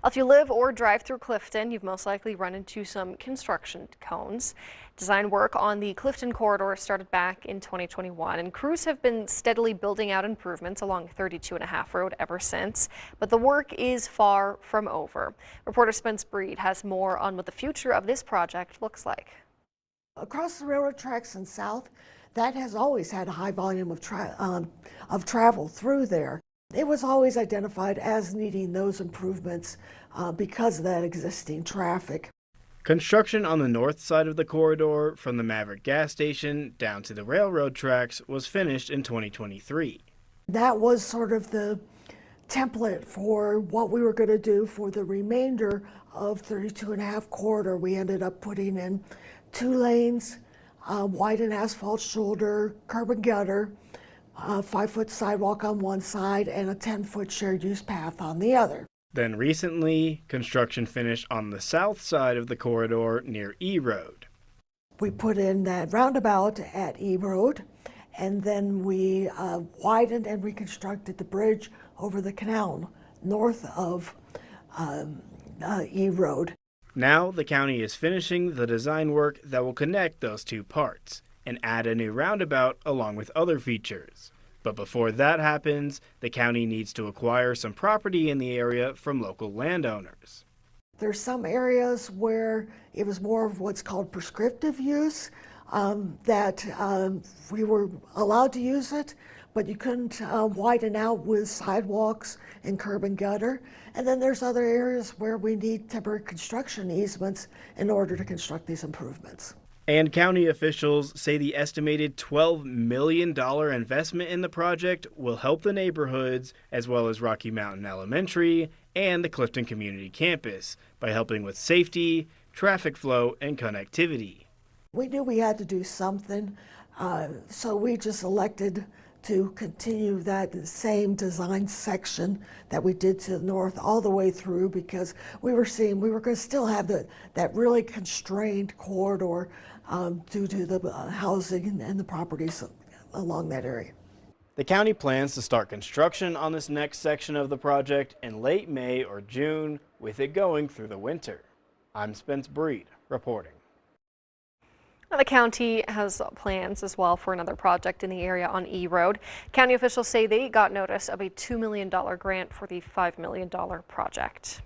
If you live or drive through Clifton, you've most likely run into some construction cones. Design work on the Clifton Corridor started back in 2021, and crews have been steadily building out improvements along 32.5 road ever since. But the work is far from over. Reporter Spence Breed has more on what the future of this project looks like. Across the railroad tracks and south, that has always had a high volume of travel through there. It was always identified as needing those improvements because of that existing traffic. Construction on the north side of the corridor, from the Maverick gas station down to the railroad tracks, was finished in 2023. That was sort of the template for what we were going to do for the remainder of 32.5 corridor. We ended up putting in 2 lanes, widened asphalt shoulder, curb and gutter, 5-foot sidewalk on one side, and a 10-foot shared use path on the other. Then recently, construction finished on the south side of the corridor near E Road. We put in that roundabout at E Road, and then we widened and reconstructed the bridge over the canal north of E Road. Now the county is finishing the design work that will connect those two parts and add a new roundabout along with other features. But before that happens, the county needs to acquire some property in the area from local landowners. There's some areas where it was more of what's called prescriptive use, that we were allowed to use it, but you couldn't widen out with sidewalks and curb and gutter. And then there's other areas where we need temporary construction easements in order to construct these improvements. And county officials say the estimated $12 million investment in the project will help the neighborhoods, as well as Rocky Mountain Elementary and the Clifton Community Campus, by helping with safety, traffic flow, and connectivity. We knew we had to do something, so we just elected to continue that same design section that we did to the north all the way through, because we were going to still have that really constrained corridor due to the housing and the properties along that area. The county plans to start construction on this next section of the project in late May or June, with it going through the winter. I'm Spence Breed reporting. The county has plans as well for another project in the area on E Road. County officials say they got notice of a $2 million grant for the $5 million project.